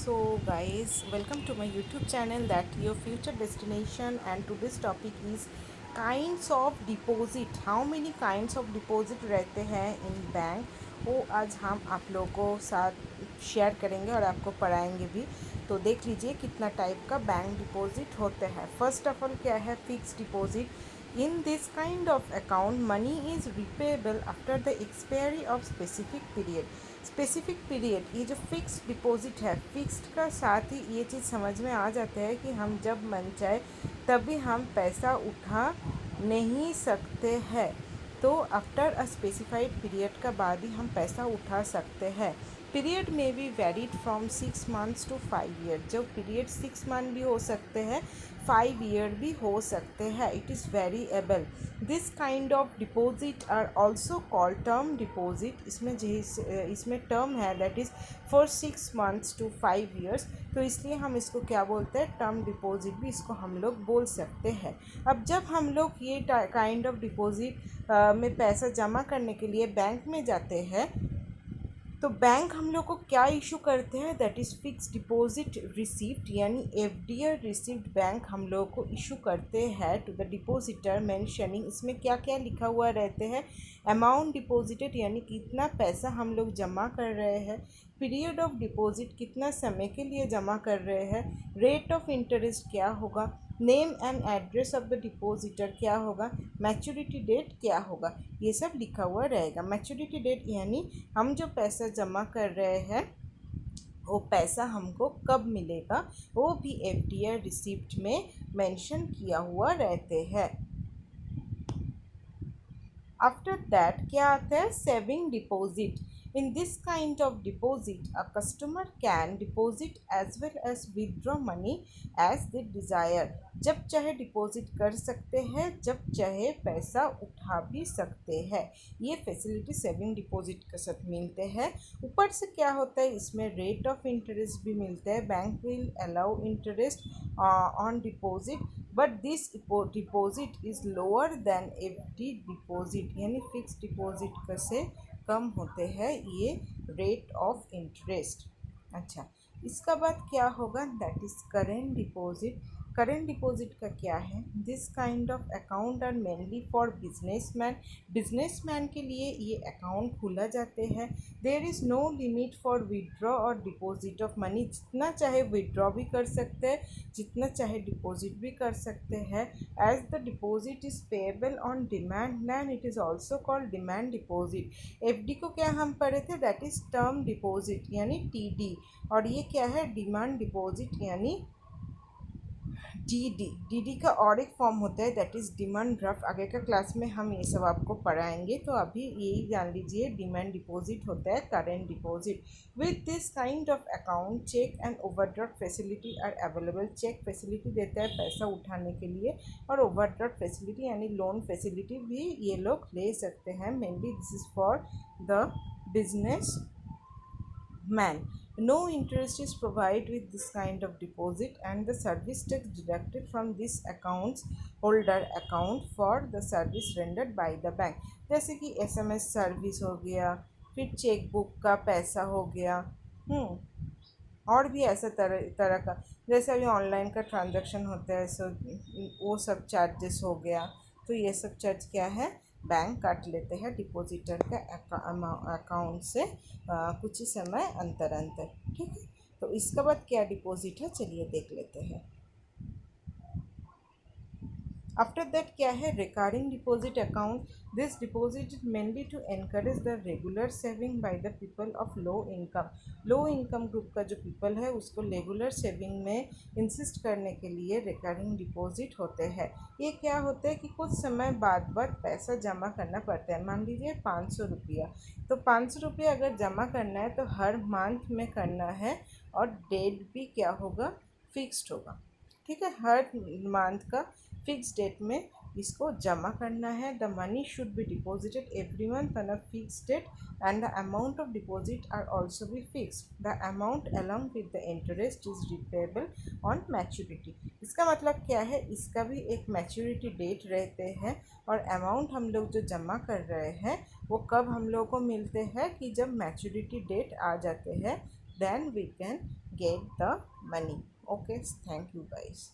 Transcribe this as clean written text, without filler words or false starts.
So guys, welcome to my YouTube channel that your future destination, and today's topic is kinds of deposit. How many kinds of deposit रहते हैं in bank, वो आज हम आप लोगों को साथ शेयर करेंगे और आपको पढ़ाएंगे भी। तो देख लीजिए कितना टाइप का बैंक डिपॉजिट होते हैं। फर्स्ट ऑफ ऑल क्या है fix deposit. In this kind of account, money is repayable after the expiry of specific period. Specific period, ये जो फिक्स डिपॉजिट है, फिक्स्ड का साथ ही ये चीज़ समझ में आ जाता है कि हम जब मन चाहे तभी हम पैसा उठा नहीं सकते हैं। तो आफ्टर अ स्पेसिफाइड पीरियड का बाद ही हम पैसा उठा सकते हैं। पीरियड में भी varied from 6 months to 5 year. जो पीरियड 6 मंथ भी हो सकते हैं, 5 ईयर भी हो सकते हैं। It is variable. This kind of deposit are also called term deposit. इसमें टर्म है that is for 6 months to 5 years. तो इसलिए हम इसको क्या बोलते हैं, टर्म डिपॉजिट भी इसको हम लोग बोल सकते हैं। अब जब हम लोग ये काइंड ऑफ डिपॉजिट में पैसा जमा करने के लिए बैंक में जाते हैं, तो बैंक हम लोग को क्या इशू करते हैं, that is fix deposit receipt, यानी एफडीआर रिसिप्ट बैंक हम लोग को इशू करते हैं टू द डिपॉजिटर मेंशनिंग। इसमें क्या क्या लिखा हुआ रहते हैं, अमाउंट डिपॉजिटेड यानी कितना पैसा हम लोग जमा कर रहे हैं, पीरियड ऑफ डिपॉजिट कितना समय के लिए जमा कर रहे हैं, रेट ऑफ इंटरेस्ट क्या होगा, name and address of the depositor क्या होगा, मैच्योरिटी डेट क्या होगा, ये सब लिखा हुआ रहेगा। मैच्योरिटी डेट यानी हम जो पैसा जमा कर रहे हैं वो पैसा हमको कब मिलेगा, वो भी एफडीआर रिसिप्ट में मेंशन किया हुआ रहते हैं। आफ्टर दैट क्या आता है, saving deposit. In this kind of deposit, a customer can deposit as well as withdraw money as they desire. जब चाहे डिपॉजिट कर सकते हैं, जब चाहे पैसा उठा भी सकते हैं। ये फैसिलिटी सेविंग डिपॉजिट के साथ मिलते हैं। ऊपर से क्या होता है, इसमें रेट ऑफ इंटरेस्ट भी मिलता है। Bank will allow interest on deposit, but this deposit is lower than FD deposit, यानी फिक्स डिपॉजिट से कम होते हैं ये रेट ऑफ इंटरेस्ट। अच्छा, इसका बाद क्या होगा, that is current deposit. Current deposit का क्या है, this kind of account are mainly for businessman. Businessman के लिए ये अकाउंट खोला जाते हैं। There is no limit for withdraw और डिपॉजिट ऑफ मनी। जितना चाहे विड्रॉ भी कर सकते हैं, जितना चाहे डिपॉजिट भी कर सकते हैं। As the deposit is payable on demand, then it is also called demand deposit. FD को क्या हम पढ़े थे, दैट इज़ टर्म डिपॉजिट यानी टीडी, और ये क्या है, डिमांड डिपॉजिट यानी डीडी। डीडी का और एक फॉर्म होता है दैट इज़ डिमांड ड्राफ्ट। आगे का क्लास में हम ये सब आपको पढ़ाएंगे, तो अभी यही जान लीजिए, डिमांड डिपॉजिट होता है current deposit. With this kind of account cheque and overdraft facility are available. Cheque facility देता है पैसा उठाने के लिए, और ओवरड्राफ्ट फैसिलिटी यानी लोन फैसिलिटी भी ये लोग ले सकते हैं। Mainly this is for the business man. No interest is provided with this kind of deposit, and the service tax deducted from this accounts holder account for the service rendered by the bank। जैसे कि SMS service हो गया, फिर cheque book का पैसा हो गया, और भी ऐसा तरह तरह का, जैसे अभी ऑनलाइन का ट्रांजैक्शन होता है, सो वो सब चार्जेस हो गया। तो ये सब चार्ज क्या है, बैंक काट लेते हैं डिपॉजिटर का अकाउंट से कुछ ही समय अंतर। ठीक है, तो इसके बाद क्या डिपॉजिट है, चलिए देख लेते हैं। आफ्टर दैट क्या है, recurring deposit account. This deposit is mainly to encourage the regular saving by the people of low income. Low income group का जो पीपल है उसको रेगुलर सेविंग में इंसिस्ट करने के लिए रिकरिंग डिपॉजिट होते हैं। ये क्या होता है कि कुछ समय बाद पैसा जमा करना पड़ता है। मान लीजिए 500 रुपया, तो 500 रुपया अगर जमा करना है तो हर मंथ में करना है, और डेट भी क्या होगा, फिक्स्ड होगा। ठीक है, हर मंथ का फिक्स डेट में इसको जमा करना है। The money should be deposited every month on a fix date, and the amount of deposit are also be fixed. The amount along with the interest is repayable on maturity. इसका मतलब क्या है, इसका भी एक मैच्योरिटी डेट रहते हैं, और अमाउंट हम लोग जो जमा कर रहे हैं वो कब हम लोग को मिलते हैं, कि जब मैच्योरिटी डेट आ जाते हैं, then we can get the money. Okay, thank you guys.